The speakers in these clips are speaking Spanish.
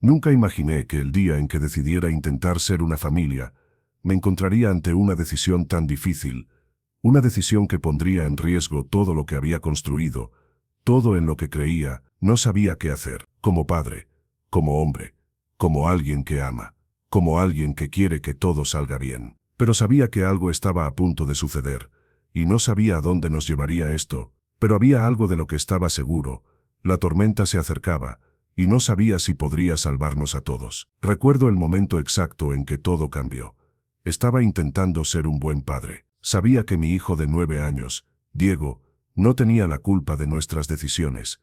Nunca imaginé que el día en que decidiera intentar ser una familia, me encontraría ante una decisión tan difícil, una decisión que pondría en riesgo todo lo que había construido, todo en lo que creía. No sabía qué hacer, como padre, como hombre, como alguien que ama, como alguien que quiere que todo salga bien. Pero sabía que algo estaba a punto de suceder, y no sabía a dónde nos llevaría esto, pero había algo de lo que estaba seguro: la tormenta se acercaba, y no sabía si podría salvarnos a todos. Recuerdo el momento exacto en que todo cambió. Estaba intentando ser un buen padre. Sabía que mi hijo de 9 años, Diego, no tenía la culpa de nuestras decisiones,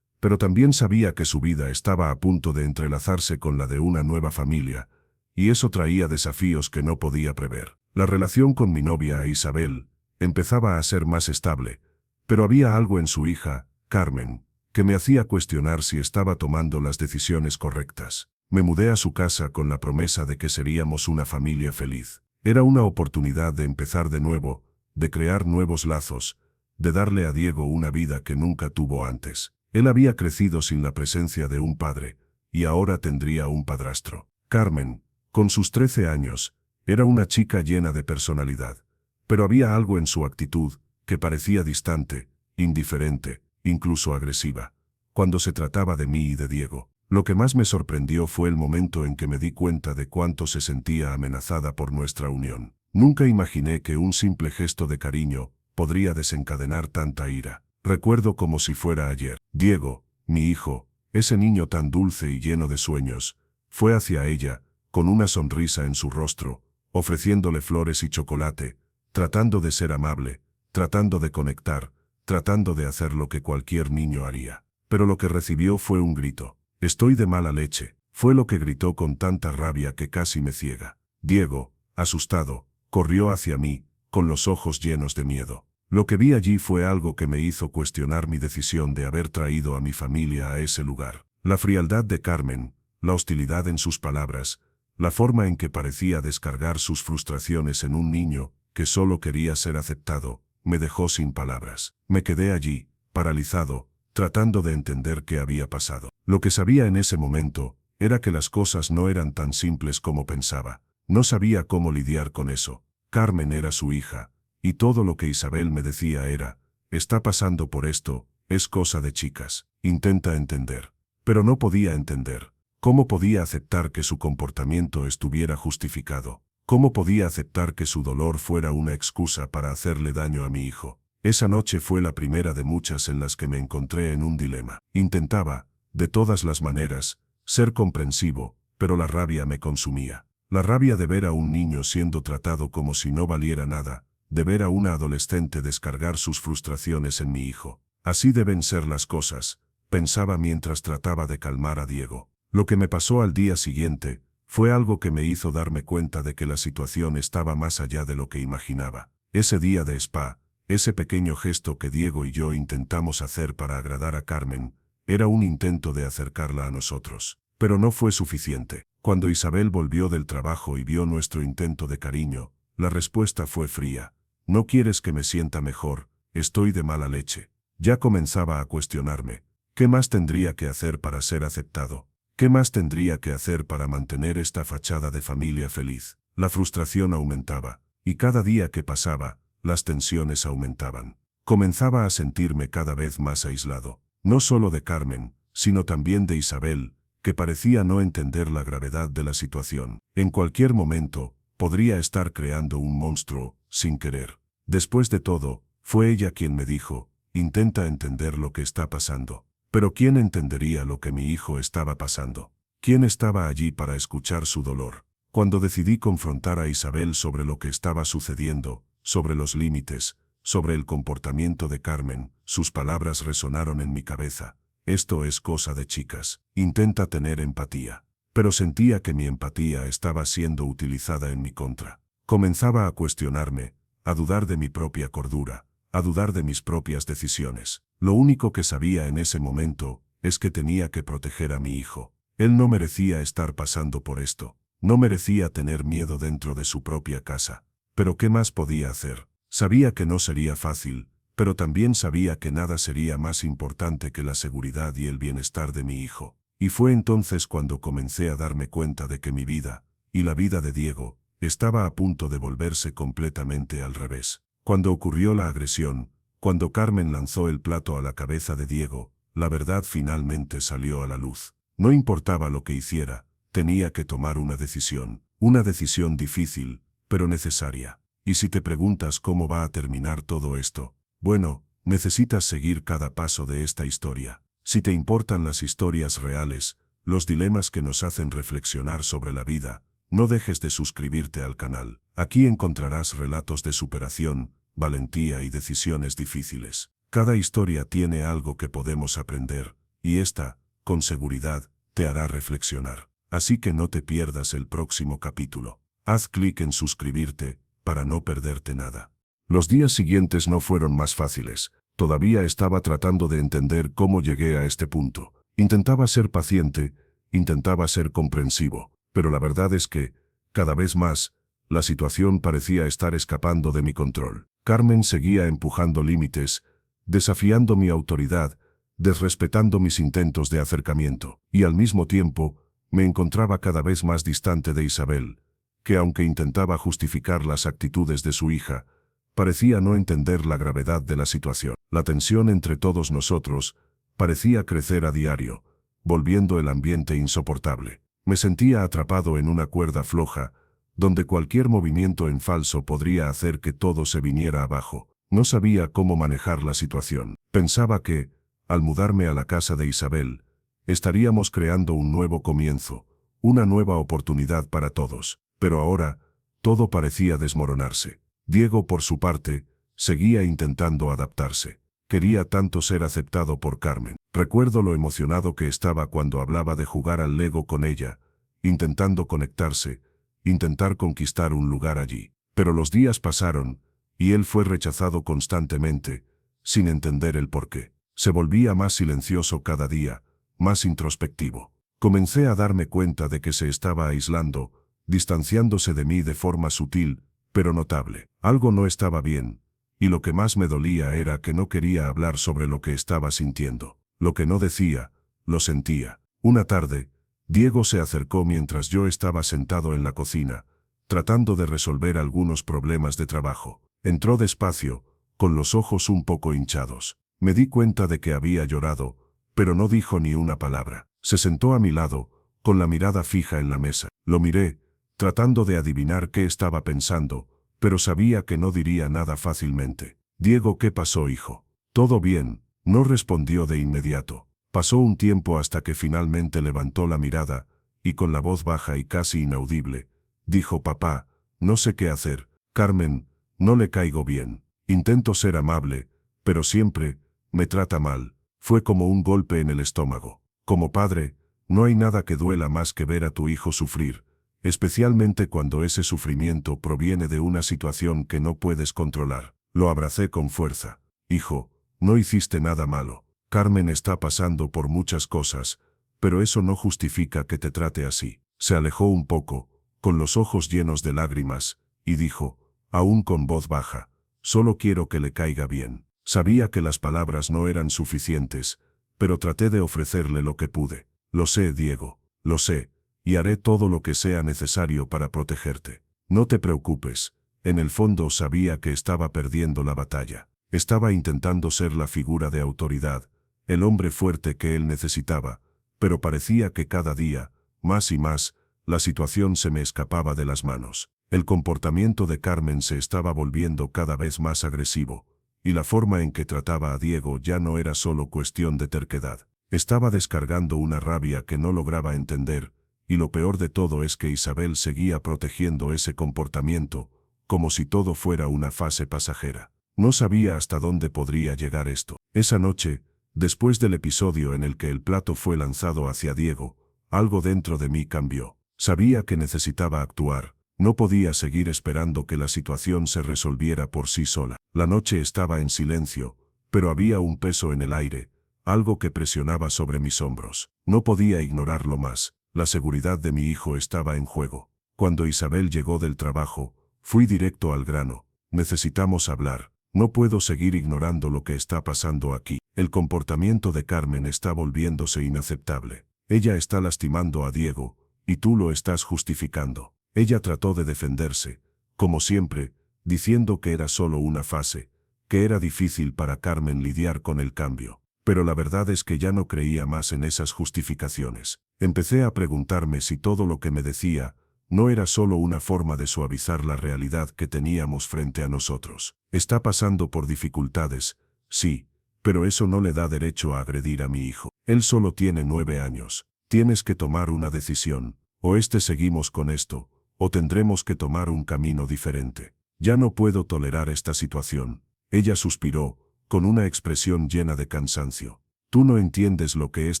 pero también sabía que su vida estaba a punto de entrelazarse con la de una nueva familia, y eso traía desafíos que no podía prever. La relación con mi novia Isabel empezaba a ser más estable, pero había algo en su hija, Carmen, que me hacía cuestionar si estaba tomando las decisiones correctas. Me mudé a su casa con la promesa de que seríamos una familia feliz. Era una oportunidad de empezar de nuevo, de crear nuevos lazos, de darle a Diego una vida que nunca tuvo antes. Él había crecido sin la presencia de un padre, y ahora tendría un padrastro. Carmen, con sus 13 años, era una chica llena de personalidad, pero había algo en su actitud que parecía distante, indiferente, incluso agresiva. Cuando se trataba de mí y de Diego, lo que más me sorprendió fue el momento en que me di cuenta de cuánto se sentía amenazada por nuestra unión. Nunca imaginé que un simple gesto de cariño podría desencadenar tanta ira. Recuerdo como si fuera ayer. Diego, mi hijo, ese niño tan dulce y lleno de sueños, fue hacia ella, con una sonrisa en su rostro, ofreciéndole flores y chocolate, tratando de ser amable, tratando de conectar, tratando de hacer lo que cualquier niño haría. Pero lo que recibió fue un grito. «Estoy de mala leche», fue lo que gritó con tanta rabia que casi me ciega. Diego, asustado, corrió hacia mí, con los ojos llenos de miedo. Lo que vi allí fue algo que me hizo cuestionar mi decisión de haber traído a mi familia a ese lugar. La frialdad de Carmen, la hostilidad en sus palabras, la forma en que parecía descargar sus frustraciones en un niño que solo quería ser aceptado, me dejó sin palabras. Me quedé allí, paralizado, tratando de entender qué había pasado. Lo que sabía en ese momento era que las cosas no eran tan simples como pensaba. No sabía cómo lidiar con eso. Carmen era su hija, y todo lo que Isabel me decía era: «Está pasando por esto, es cosa de chicas, intenta entender». Pero no podía entender. ¿Cómo podía aceptar que su comportamiento estuviera justificado? ¿Cómo podía aceptar que su dolor fuera una excusa para hacerle daño a mi hijo? Esa noche fue la primera de muchas en las que me encontré en un dilema. Intentaba, de todas las maneras, ser comprensivo, pero la rabia me consumía. La rabia de ver a un niño siendo tratado como si no valiera nada, de ver a una adolescente descargar sus frustraciones en mi hijo. Así deben ser las cosas, pensaba mientras trataba de calmar a Diego. Lo que me pasó al día siguiente fue algo que me hizo darme cuenta de que la situación estaba más allá de lo que imaginaba. Ese día de spa, ese pequeño gesto que Diego y yo intentamos hacer para agradar a Carmen, era un intento de acercarla a nosotros. Pero no fue suficiente. Cuando Isabel volvió del trabajo y vio nuestro intento de cariño, la respuesta fue fría. «¿No quieres que me sienta mejor? Estoy de mala leche». Ya comenzaba a cuestionarme. ¿Qué más tendría que hacer para ser aceptado? ¿Qué más tendría que hacer para mantener esta fachada de familia feliz? La frustración aumentaba, y cada día que pasaba, las tensiones aumentaban. Comenzaba a sentirme cada vez más aislado, no solo de Carmen, sino también de Isabel, que parecía no entender la gravedad de la situación. En cualquier momento, podría estar creando un monstruo, sin querer. Después de todo, fue ella quien me dijo: «Intenta entender lo que está pasando». Pero ¿quién entendería lo que mi hijo estaba pasando? ¿Quién estaba allí para escuchar su dolor? Cuando decidí confrontar a Isabel sobre lo que estaba sucediendo, sobre los límites, sobre el comportamiento de Carmen, sus palabras resonaron en mi cabeza. «Esto es cosa de chicas. Intenta tener empatía». Pero sentía que mi empatía estaba siendo utilizada en mi contra. Comenzaba a cuestionarme, a dudar de mi propia cordura, a dudar de mis propias decisiones. Lo único que sabía en ese momento es que tenía que proteger a mi hijo. Él no merecía estar pasando por esto. No merecía tener miedo dentro de su propia casa. Pero ¿qué más podía hacer? Sabía que no sería fácil, pero también sabía que nada sería más importante que la seguridad y el bienestar de mi hijo. Y fue entonces cuando comencé a darme cuenta de que mi vida, y la vida de Diego, estaba a punto de volverse completamente al revés. Cuando ocurrió la agresión, cuando Carmen lanzó el plato a la cabeza de Diego, la verdad finalmente salió a la luz. No importaba lo que hiciera, tenía que tomar una decisión difícil, pero necesaria. Y si te preguntas cómo va a terminar todo esto, bueno, necesitas seguir cada paso de esta historia. Si te importan las historias reales, los dilemas que nos hacen reflexionar sobre la vida, no dejes de suscribirte al canal. Aquí encontrarás relatos de superación, valentía y decisiones difíciles. Cada historia tiene algo que podemos aprender, y esta, con seguridad, te hará reflexionar. Así que no te pierdas el próximo capítulo. Haz clic en suscribirte, para no perderte nada. Los días siguientes no fueron más fáciles. Todavía estaba tratando de entender cómo llegué a este punto. Intentaba ser paciente, intentaba ser comprensivo, pero la verdad es que, cada vez más, la situación parecía estar escapando de mi control. Carmen seguía empujando límites, desafiando mi autoridad, desrespetando mis intentos de acercamiento, y al mismo tiempo, me encontraba cada vez más distante de Isabel, que aunque intentaba justificar las actitudes de su hija, parecía no entender la gravedad de la situación. La tensión entre todos nosotros parecía crecer a diario, volviendo el ambiente insoportable. Me sentía atrapado en una cuerda floja, donde cualquier movimiento en falso podría hacer que todo se viniera abajo. No sabía cómo manejar la situación. Pensaba que, al mudarme a la casa de Isabel, estaríamos creando un nuevo comienzo, una nueva oportunidad para todos. Pero ahora, todo parecía desmoronarse. Diego, por su parte, seguía intentando adaptarse. Quería tanto ser aceptado por Carmen. Recuerdo lo emocionado que estaba cuando hablaba de jugar al Lego con ella, intentando conectarse, intentar conquistar un lugar allí. Pero los días pasaron, y él fue rechazado constantemente, sin entender el porqué. Se volvía más silencioso cada día, más introspectivo. Comencé a darme cuenta de que se estaba aislando, distanciándose de mí de forma sutil, pero notable. Algo no estaba bien, y lo que más me dolía era que no quería hablar sobre lo que estaba sintiendo. Lo que no decía, lo sentía. Una tarde, Diego se acercó mientras yo estaba sentado en la cocina, tratando de resolver algunos problemas de trabajo. Entró despacio, con los ojos un poco hinchados. Me di cuenta de que había llorado, pero no dijo ni una palabra. Se sentó a mi lado, con la mirada fija en la mesa. Lo miré, tratando de adivinar qué estaba pensando, pero sabía que no diría nada fácilmente. «Diego, ¿qué pasó, hijo?» «Todo bien», no respondió de inmediato. Pasó un tiempo hasta que finalmente levantó la mirada, y con la voz baja y casi inaudible, dijo: «Papá, no sé qué hacer. Carmen, no le caigo bien. Intento ser amable, pero siempre me trata mal». Fue como un golpe en el estómago. Como padre, no hay nada que duela más que ver a tu hijo sufrir, especialmente cuando ese sufrimiento proviene de una situación que no puedes controlar. Lo abracé con fuerza. «Hijo, no hiciste nada malo. Carmen está pasando por muchas cosas, pero eso no justifica que te trate así». Se alejó un poco, con los ojos llenos de lágrimas, y dijo, aún con voz baja: «Solo quiero que le caiga bien». Sabía que las palabras no eran suficientes, pero traté de ofrecerle lo que pude. «Lo sé, Diego, lo sé, y haré todo lo que sea necesario para protegerte. No te preocupes». En el fondo sabía que estaba perdiendo la batalla. Estaba intentando ser la figura de autoridad, el hombre fuerte que él necesitaba, pero parecía que cada día, más y más, la situación se me escapaba de las manos. El comportamiento de Carmen se estaba volviendo cada vez más agresivo, y la forma en que trataba a Diego ya no era solo cuestión de terquedad. Estaba descargando una rabia que no lograba entender, y lo peor de todo es que Isabel seguía protegiendo ese comportamiento, como si todo fuera una fase pasajera. No sabía hasta dónde podría llegar esto. Esa noche, después del episodio en el que el plato fue lanzado hacia Diego, algo dentro de mí cambió. Sabía que necesitaba actuar. No podía seguir esperando que la situación se resolviera por sí sola. La noche estaba en silencio, pero había un peso en el aire, algo que presionaba sobre mis hombros. No podía ignorarlo más. La seguridad de mi hijo estaba en juego. Cuando Isabel llegó del trabajo, fui directo al grano. «Necesitamos hablar. No puedo seguir ignorando lo que está pasando aquí. El comportamiento de Carmen está volviéndose inaceptable». Ella está lastimando a Diego, y tú lo estás justificando. Ella trató de defenderse, como siempre, diciendo que era solo una fase, que era difícil para Carmen lidiar con el cambio. Pero la verdad es que ya no creía más en esas justificaciones. Empecé a preguntarme si todo lo que me decía no era solo una forma de suavizar la realidad que teníamos frente a nosotros. Está pasando por dificultades, sí, pero eso no le da derecho a agredir a mi hijo. Él solo tiene 9 años. Tienes que tomar una decisión. O seguimos con esto, o tendremos que tomar un camino diferente. Ya no puedo tolerar esta situación. Ella suspiró, con una expresión llena de cansancio. Tú no entiendes lo que es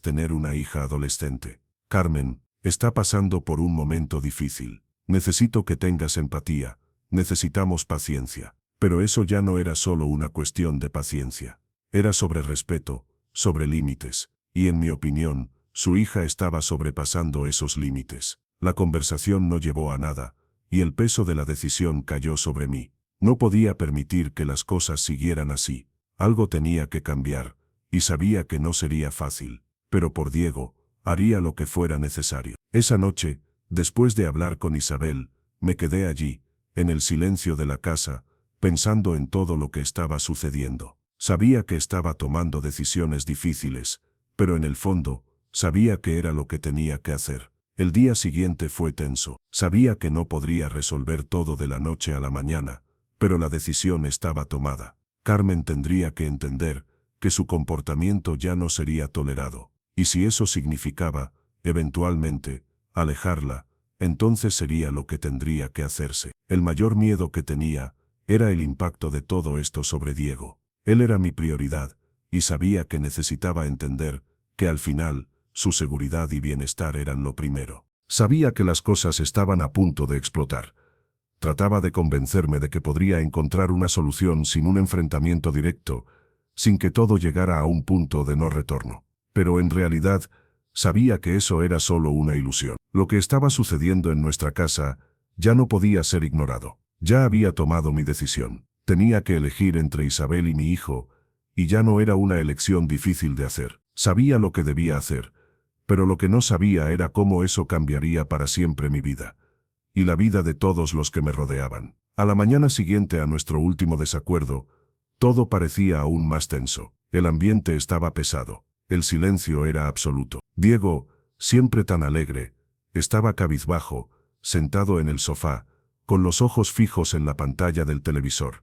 tener una hija adolescente. Carmen, está pasando por un momento difícil. Necesito que tengas empatía. Necesitamos paciencia. Pero eso ya no era solo una cuestión de paciencia. Era sobre respeto, sobre límites. Y en mi opinión, su hija estaba sobrepasando esos límites. La conversación no llevó a nada, y el peso de la decisión cayó sobre mí. No podía permitir que las cosas siguieran así. Algo tenía que cambiar, y sabía que no sería fácil. Pero por Diego, haría lo que fuera necesario. Esa noche, después de hablar con Isabel, me quedé allí, en el silencio de la casa, pensando en todo lo que estaba sucediendo. Sabía que estaba tomando decisiones difíciles, pero en el fondo, sabía que era lo que tenía que hacer. El día siguiente fue tenso. Sabía que no podría resolver todo de la noche a la mañana, pero la decisión estaba tomada. Carmen tendría que entender que su comportamiento ya no sería tolerado, y si eso significaba, eventualmente, alejarla, entonces sería lo que tendría que hacerse. El mayor miedo que tenía era el impacto de todo esto sobre Diego. Él era mi prioridad, y sabía que necesitaba entender que al final, su seguridad y bienestar eran lo primero. Sabía que las cosas estaban a punto de explotar. Trataba de convencerme de que podría encontrar una solución sin un enfrentamiento directo, sin que todo llegara a un punto de no retorno. Pero en realidad, sabía que eso era solo una ilusión. Lo que estaba sucediendo en nuestra casa ya no podía ser ignorado. Ya había tomado mi decisión. Tenía que elegir entre Isabel y mi hijo, y ya no era una elección difícil de hacer. Sabía lo que debía hacer, pero lo que no sabía era cómo eso cambiaría para siempre mi vida y la vida de todos los que me rodeaban. A la mañana siguiente a nuestro último desacuerdo, todo parecía aún más tenso. El ambiente estaba pesado. El silencio era absoluto. Diego, siempre tan alegre, estaba cabizbajo, sentado en el sofá, con los ojos fijos en la pantalla del televisor,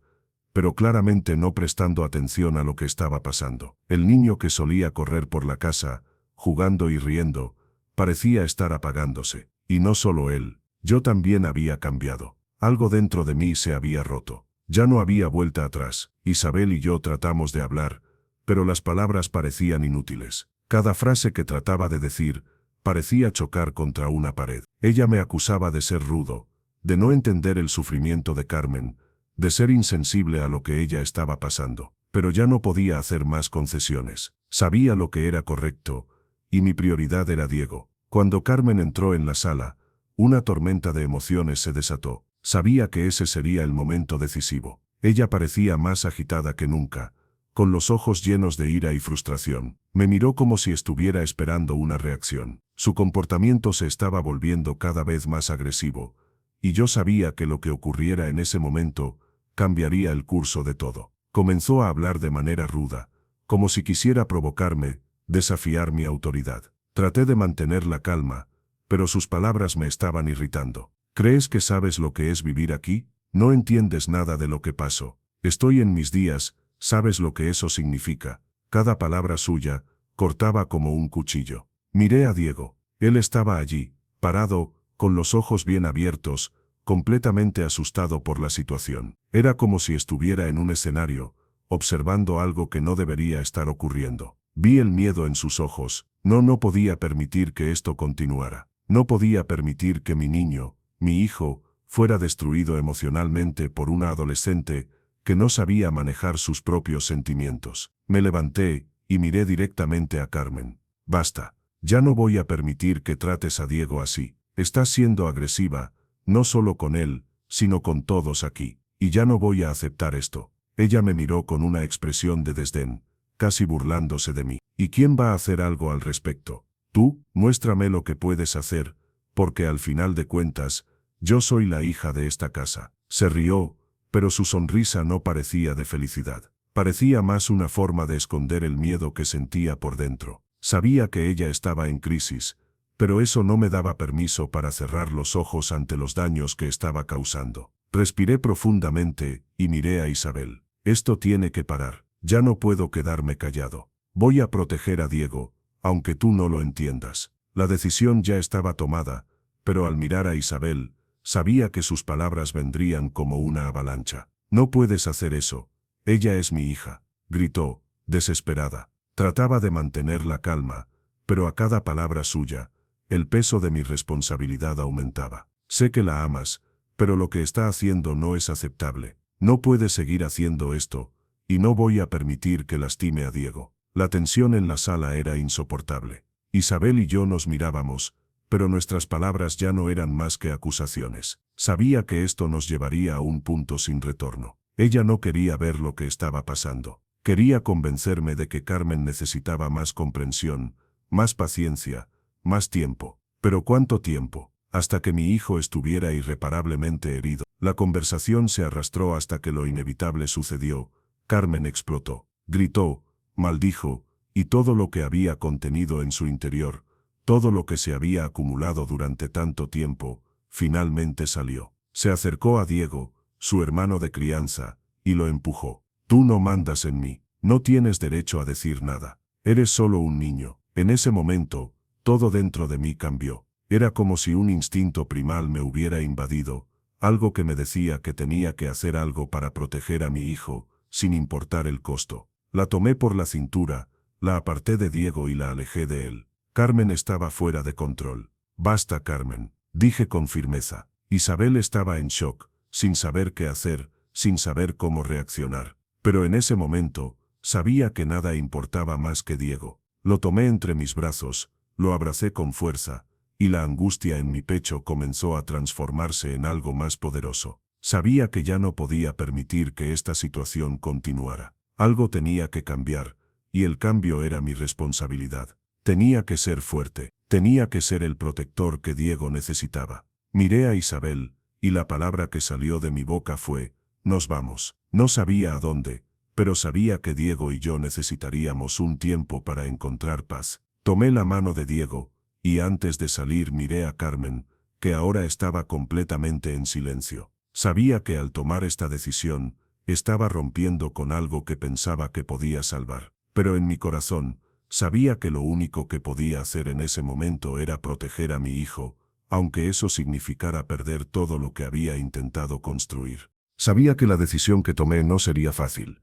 pero claramente no prestando atención a lo que estaba pasando. El niño que solía correr por la casa, jugando y riendo, parecía estar apagándose. Y no solo él. Yo también había cambiado. Algo dentro de mí se había roto. Ya no había vuelta atrás. Isabel y yo tratamos de hablar, pero las palabras parecían inútiles. Cada frase que trataba de decir parecía chocar contra una pared. Ella me acusaba de ser rudo, de no entender el sufrimiento de Carmen, de ser insensible a lo que ella estaba pasando. Pero ya no podía hacer más concesiones. Sabía lo que era correcto, y mi prioridad era Diego. Cuando Carmen entró en la sala, una tormenta de emociones se desató. Sabía que ese sería el momento decisivo. Ella parecía más agitada que nunca, con los ojos llenos de ira y frustración. Me miró como si estuviera esperando una reacción. Su comportamiento se estaba volviendo cada vez más agresivo, y yo sabía que lo que ocurriera en ese momento cambiaría el curso de todo. Comenzó a hablar de manera ruda, como si quisiera provocarme, desafiar mi autoridad. Traté de mantener la calma, pero sus palabras me estaban irritando. ¿Crees que sabes lo que es vivir aquí? No entiendes nada de lo que paso. Estoy en mis días, ¿sabes lo que eso significa? Cada palabra suya cortaba como un cuchillo. Miré a Diego. Él estaba allí, parado, con los ojos bien abiertos, completamente asustado por la situación. Era como si estuviera en un escenario, observando algo que no debería estar ocurriendo. Vi el miedo en sus ojos. No podía permitir que esto continuara. No podía permitir que mi niño, mi hijo, fuera destruido emocionalmente por una adolescente que no sabía manejar sus propios sentimientos. Me levanté y miré directamente a Carmen. Basta. Ya no voy a permitir que trates a Diego así. Estás siendo agresiva, no solo con él, sino con todos aquí. Y ya no voy a aceptar esto. Ella me miró con una expresión de desdén, casi burlándose de mí. ¿Y quién va a hacer algo al respecto? Tú, muéstrame lo que puedes hacer, porque al final de cuentas, yo soy la hija de esta casa. Se rió, pero su sonrisa no parecía de felicidad. Parecía más una forma de esconder el miedo que sentía por dentro. Sabía que ella estaba en crisis, pero eso no me daba permiso para cerrar los ojos ante los daños que estaba causando. Respiré profundamente y miré a Isabel. Esto tiene que parar. Ya no puedo quedarme callado. Voy a proteger a Diego, aunque tú no lo entiendas. La decisión ya estaba tomada, pero al mirar a Isabel, sabía que sus palabras vendrían como una avalancha. No puedes hacer eso. Ella es mi hija, gritó, desesperada. Trataba de mantener la calma, pero a cada palabra suya, el peso de mi responsabilidad aumentaba. Sé que la amas, pero lo que está haciendo no es aceptable. No puedes seguir haciendo esto, y no voy a permitir que lastime a Diego. La tensión en la sala era insoportable. Isabel y yo nos mirábamos, pero nuestras palabras ya no eran más que acusaciones. Sabía que esto nos llevaría a un punto sin retorno. Ella no quería ver lo que estaba pasando. Quería convencerme de que Carmen necesitaba más comprensión, más paciencia, más tiempo. ¿Pero cuánto tiempo? Hasta que mi hijo estuviera irreparablemente herido. La conversación se arrastró hasta que lo inevitable sucedió. Carmen explotó, gritó, maldijo, y todo lo que había contenido en su interior, todo lo que se había acumulado durante tanto tiempo, finalmente salió. Se acercó a Diego, su hermano de crianza, y lo empujó. Tú no mandas en mí, no tienes derecho a decir nada. Eres solo un niño. En ese momento, todo dentro de mí cambió. Era como si un instinto primal me hubiera invadido, algo que me decía que tenía que hacer algo para proteger a mi hijo, sin importar el costo. La tomé por la cintura, la aparté de Diego y la alejé de él. Carmen estaba fuera de control. Basta, Carmen, dije con firmeza. Isabel estaba en shock, sin saber qué hacer, sin saber cómo reaccionar. Pero en ese momento, sabía que nada importaba más que Diego. Lo tomé entre mis brazos, lo abracé con fuerza, y la angustia en mi pecho comenzó a transformarse en algo más poderoso. Sabía que ya no podía permitir que esta situación continuara. Algo tenía que cambiar, y el cambio era mi responsabilidad. Tenía que ser fuerte, tenía que ser el protector que Diego necesitaba. Miré a Isabel, y la palabra que salió de mi boca fue, nos vamos. No sabía a dónde, pero sabía que Diego y yo necesitaríamos un tiempo para encontrar paz. Tomé la mano de Diego, y antes de salir miré a Carmen, que ahora estaba completamente en silencio. Sabía que al tomar esta decisión, estaba rompiendo con algo que pensaba que podía salvar. Pero en mi corazón, sabía que lo único que podía hacer en ese momento era proteger a mi hijo, aunque eso significara perder todo lo que había intentado construir. Sabía que la decisión que tomé no sería fácil.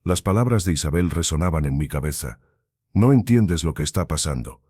Las palabras de Isabel resonaban en mi cabeza. No entiendes lo que está pasando.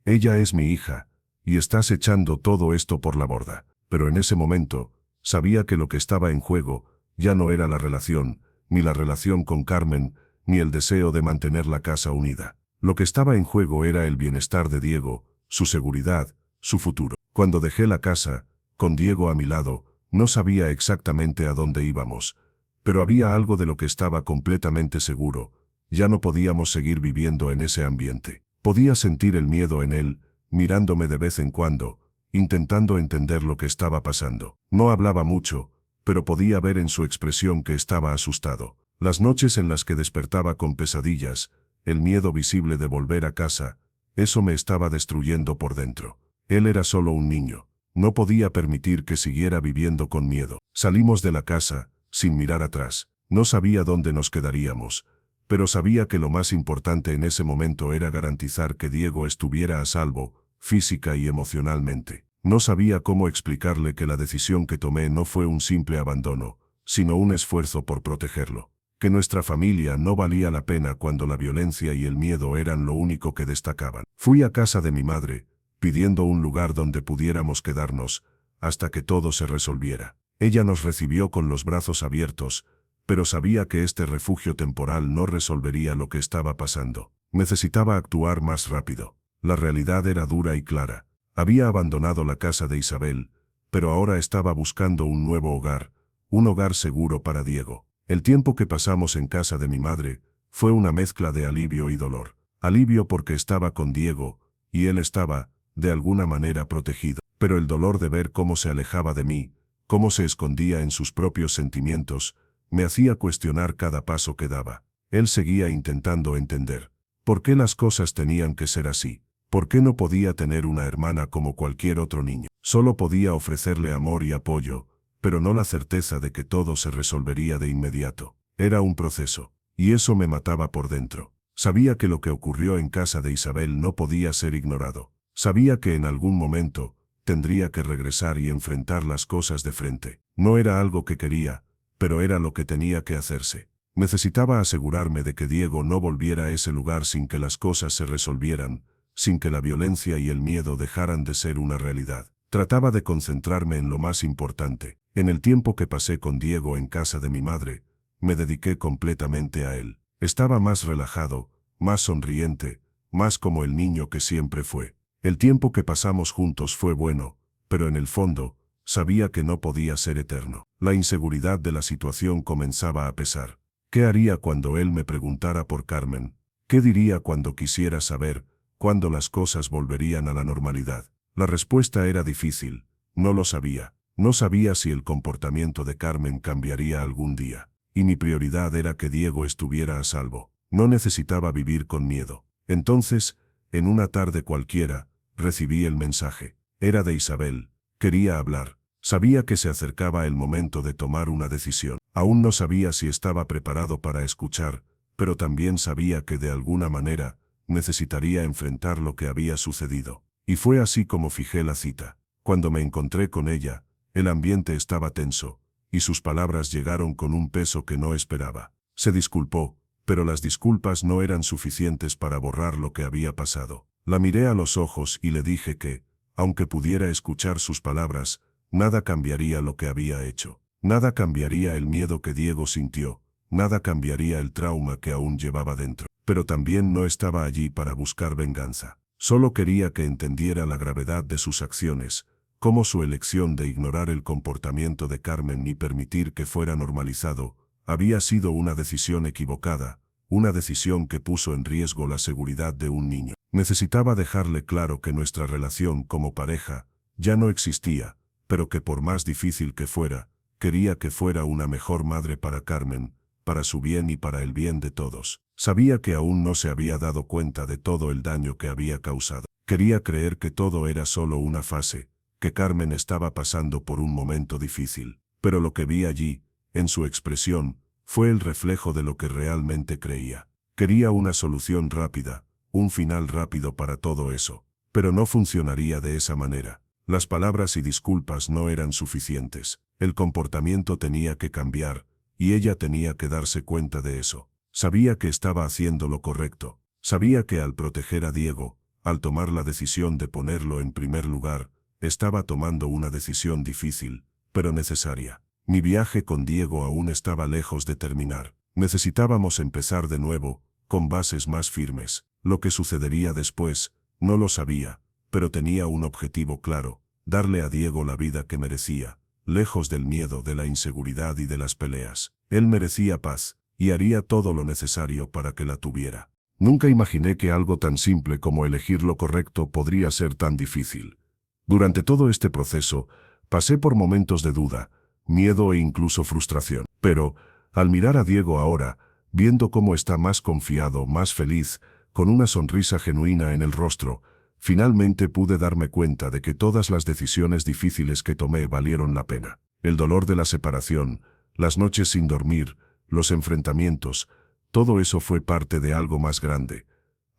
Ella es mi hija, y estás echando todo esto por la borda. Pero en ese momento, sabía que lo que estaba en juego ya no era la relación, ni la relación con Carmen, ni el deseo de mantener la casa unida. Lo que estaba en juego era el bienestar de Diego, su seguridad, su futuro. Cuando dejé la casa, con Diego a mi lado, no sabía exactamente a dónde íbamos, pero había algo de lo que estaba completamente seguro. Ya no podíamos seguir viviendo en ese ambiente. Podía sentir el miedo en él, mirándome de vez en cuando, intentando entender lo que estaba pasando. No hablaba mucho, pero podía ver en su expresión que estaba asustado. Las noches en las que despertaba con pesadillas, el miedo visible de volver a casa, eso me estaba destruyendo por dentro. Él era solo un niño. No podía permitir que siguiera viviendo con miedo. Salimos de la casa, sin mirar atrás. No sabía dónde nos quedaríamos, pero sabía que lo más importante en ese momento era garantizar que Diego estuviera a salvo, física y emocionalmente. No sabía cómo explicarle que la decisión que tomé no fue un simple abandono, sino un esfuerzo por protegerlo. Que nuestra familia no valía la pena cuando la violencia y el miedo eran lo único que destacaban. Fui a casa de mi madre, pidiendo un lugar donde pudiéramos quedarnos, hasta que todo se resolviera. Ella nos recibió con los brazos abiertos, pero sabía que este refugio temporal no resolvería lo que estaba pasando. Necesitaba actuar más rápido. La realidad era dura y clara. Había abandonado la casa de Isabel, pero ahora estaba buscando un nuevo hogar, un hogar seguro para Diego. El tiempo que pasamos en casa de mi madre fue una mezcla de alivio y dolor. Alivio porque estaba con Diego, y él estaba, de alguna manera, protegido. Pero el dolor de ver cómo se alejaba de mí, cómo se escondía en sus propios sentimientos, me hacía cuestionar cada paso que daba. Él seguía intentando entender. ¿Por qué las cosas tenían que ser así? ¿Por qué no podía tener una hermana como cualquier otro niño? Solo podía ofrecerle amor y apoyo, pero no la certeza de que todo se resolvería de inmediato. Era un proceso, y eso me mataba por dentro. Sabía que lo que ocurrió en casa de Isabel no podía ser ignorado. Sabía que en algún momento tendría que regresar y enfrentar las cosas de frente. No era algo que quería, pero era lo que tenía que hacerse. Necesitaba asegurarme de que Diego no volviera a ese lugar sin que las cosas se resolvieran, sin que la violencia y el miedo dejaran de ser una realidad. Trataba de concentrarme en lo más importante. En el tiempo que pasé con Diego en casa de mi madre, me dediqué completamente a él. Estaba más relajado, más sonriente, más como el niño que siempre fue. El tiempo que pasamos juntos fue bueno, pero en el fondo, sabía que no podía ser eterno. La inseguridad de la situación comenzaba a pesar. ¿Qué haría cuando él me preguntara por Carmen? ¿Qué diría cuando quisiera saber cuándo las cosas volverían a la normalidad? La respuesta era difícil. No lo sabía. No sabía si el comportamiento de Carmen cambiaría algún día. Y mi prioridad era que Diego estuviera a salvo. No necesitaba vivir con miedo. Entonces, en una tarde cualquiera, recibí el mensaje. Era de Isabel. Quería hablar. Sabía que se acercaba el momento de tomar una decisión. Aún no sabía si estaba preparado para escuchar, pero también sabía que de alguna manera necesitaría enfrentar lo que había sucedido. Y fue así como fijé la cita. Cuando me encontré con ella, el ambiente estaba tenso, y sus palabras llegaron con un peso que no esperaba. Se disculpó, pero las disculpas no eran suficientes para borrar lo que había pasado. La miré a los ojos y le dije que, aunque pudiera escuchar sus palabras, nada cambiaría lo que había hecho. Nada cambiaría el miedo que Diego sintió, nada cambiaría el trauma que aún llevaba dentro. Pero también no estaba allí para buscar venganza. Solo quería que entendiera la gravedad de sus acciones, cómo su elección de ignorar el comportamiento de Carmen y permitir que fuera normalizado, había sido una decisión equivocada, una decisión que puso en riesgo la seguridad de un niño. Necesitaba dejarle claro que nuestra relación como pareja ya no existía, pero que por más difícil que fuera, quería que fuera una mejor madre para Carmen, para su bien y para el bien de todos. Sabía que aún no se había dado cuenta de todo el daño que había causado. Quería creer que todo era solo una fase, que Carmen estaba pasando por un momento difícil. Pero lo que vi allí, en su expresión, fue el reflejo de lo que realmente creía. Quería una solución rápida, un final rápido para todo eso. Pero no funcionaría de esa manera. Las palabras y disculpas no eran suficientes. El comportamiento tenía que cambiar, y ella tenía que darse cuenta de eso. Sabía que estaba haciendo lo correcto. Sabía que al proteger a Diego, al tomar la decisión de ponerlo en primer lugar, estaba tomando una decisión difícil, pero necesaria. Mi viaje con Diego aún estaba lejos de terminar. Necesitábamos empezar de nuevo, con bases más firmes. Lo que sucedería después, no lo sabía, pero tenía un objetivo claro: darle a Diego la vida que merecía, lejos del miedo, de la inseguridad y de las peleas. Él merecía paz, y haría todo lo necesario para que la tuviera. Nunca imaginé que algo tan simple como elegir lo correcto podría ser tan difícil. Durante todo este proceso, pasé por momentos de duda, miedo e incluso frustración. Pero, al mirar a Diego ahora, viendo cómo está más confiado, más feliz, con una sonrisa genuina en el rostro, finalmente pude darme cuenta de que todas las decisiones difíciles que tomé valieron la pena. El dolor de la separación, las noches sin dormir, los enfrentamientos, todo eso fue parte de algo más grande.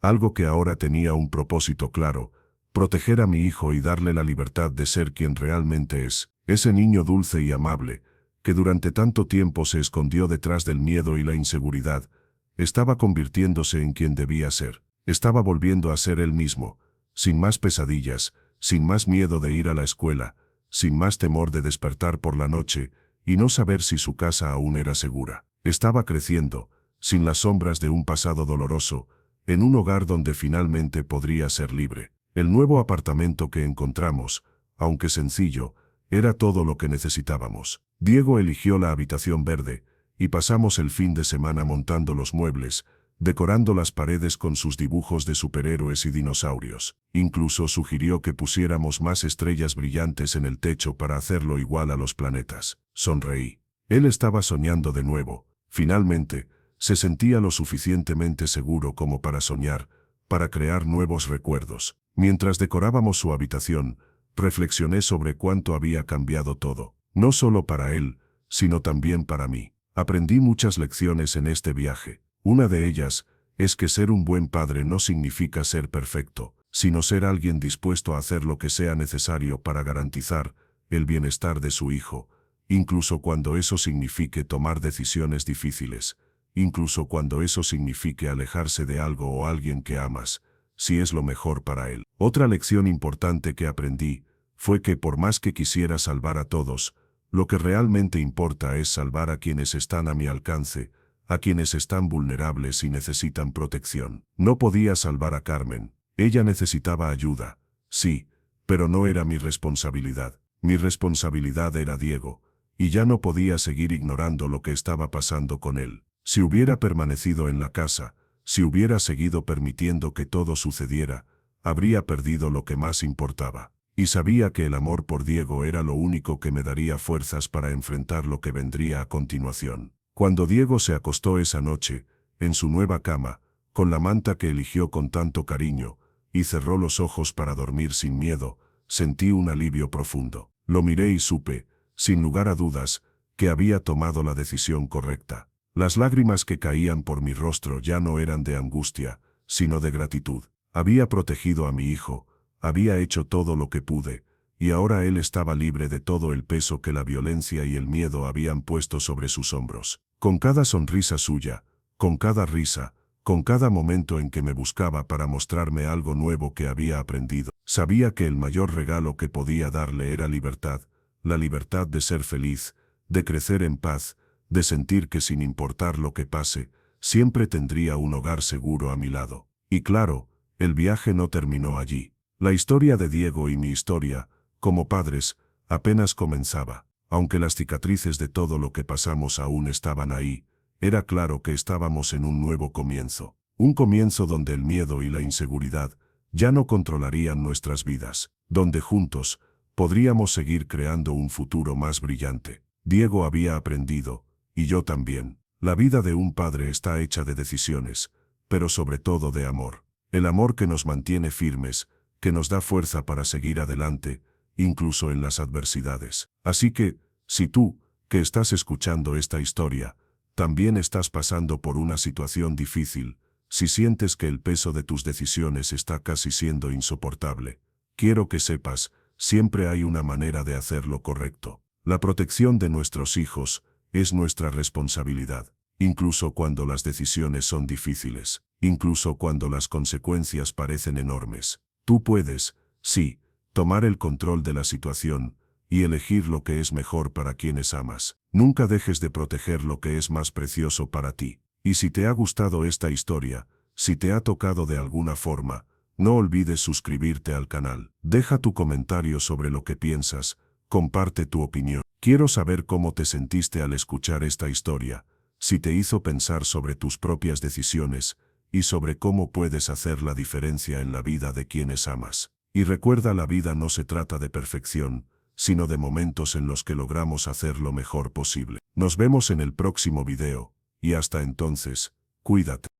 Algo que ahora tenía un propósito claro: proteger a mi hijo y darle la libertad de ser quien realmente es. Ese niño dulce y amable, que durante tanto tiempo se escondió detrás del miedo y la inseguridad, estaba convirtiéndose en quien debía ser. Estaba volviendo a ser él mismo, sin más pesadillas, sin más miedo de ir a la escuela, sin más temor de despertar por la noche y no saber si su casa aún era segura. Estaba creciendo, sin las sombras de un pasado doloroso, en un hogar donde finalmente podría ser libre. El nuevo apartamento que encontramos, aunque sencillo, era todo lo que necesitábamos. Diego eligió la habitación verde, y pasamos el fin de semana montando los muebles, decorando las paredes con sus dibujos de superhéroes y dinosaurios. Incluso sugirió que pusiéramos más estrellas brillantes en el techo para hacerlo igual a los planetas. Sonreí. Él estaba soñando de nuevo. Finalmente, se sentía lo suficientemente seguro como para soñar, para crear nuevos recuerdos. Mientras decorábamos su habitación, reflexioné sobre cuánto había cambiado todo. No solo para él, sino también para mí. Aprendí muchas lecciones en este viaje. Una de ellas es que ser un buen padre no significa ser perfecto, sino ser alguien dispuesto a hacer lo que sea necesario para garantizar el bienestar de su hijo, incluso cuando eso signifique tomar decisiones difíciles, incluso cuando eso signifique alejarse de algo o alguien que amas, si es lo mejor para él. Otra lección importante que aprendí fue que por más que quisiera salvar a todos, lo que realmente importa es salvar a quienes están a mi alcance, a quienes están vulnerables y necesitan protección. No podía salvar a Carmen. Ella necesitaba ayuda, sí, pero no era mi responsabilidad. Mi responsabilidad era Diego, y ya no podía seguir ignorando lo que estaba pasando con él. Si hubiera permanecido en la casa, si hubiera seguido permitiendo que todo sucediera, habría perdido lo que más importaba. Y sabía que el amor por Diego era lo único que me daría fuerzas para enfrentar lo que vendría a continuación. Cuando Diego se acostó esa noche, en su nueva cama, con la manta que eligió con tanto cariño, y cerró los ojos para dormir sin miedo, sentí un alivio profundo. Lo miré y supe, sin lugar a dudas, que había tomado la decisión correcta. Las lágrimas que caían por mi rostro ya no eran de angustia, sino de gratitud. Había protegido a mi hijo, había hecho todo lo que pude, y ahora él estaba libre de todo el peso que la violencia y el miedo habían puesto sobre sus hombros. Con cada sonrisa suya, con cada risa, con cada momento en que me buscaba para mostrarme algo nuevo que había aprendido, sabía que el mayor regalo que podía darle era libertad, la libertad de ser feliz, de crecer en paz, de sentir que sin importar lo que pase, siempre tendría un hogar seguro a mi lado. Y claro, el viaje no terminó allí. La historia de Diego y mi historia, como padres, apenas comenzaba. Aunque las cicatrices de todo lo que pasamos aún estaban ahí, era claro que estábamos en un nuevo comienzo. Un comienzo donde el miedo y la inseguridad ya no controlarían nuestras vidas, donde juntos podríamos seguir creando un futuro más brillante. Diego había aprendido, y yo también. La vida de un padre está hecha de decisiones, pero sobre todo de amor. El amor que nos mantiene firmes, que nos da fuerza para seguir adelante, incluso en las adversidades. Así que, si tú, que estás escuchando esta historia, también estás pasando por una situación difícil, si sientes que el peso de tus decisiones está casi siendo insoportable, quiero que sepas, siempre hay una manera de hacerlo correcto. La protección de nuestros hijos es nuestra responsabilidad, incluso cuando las decisiones son difíciles, incluso cuando las consecuencias parecen enormes. Tú puedes, sí, tomar el control de la situación y elegir lo que es mejor para quienes amas. Nunca dejes de proteger lo que es más precioso para ti. Y si te ha gustado esta historia, si te ha tocado de alguna forma, no olvides suscribirte al canal. Deja tu comentario sobre lo que piensas, comparte tu opinión. Quiero saber cómo te sentiste al escuchar esta historia, si te hizo pensar sobre tus propias decisiones y sobre cómo puedes hacer la diferencia en la vida de quienes amas. Y recuerda, la vida no se trata de perfección, sino de momentos en los que logramos hacer lo mejor posible. Nos vemos en el próximo video, y hasta entonces, cuídate.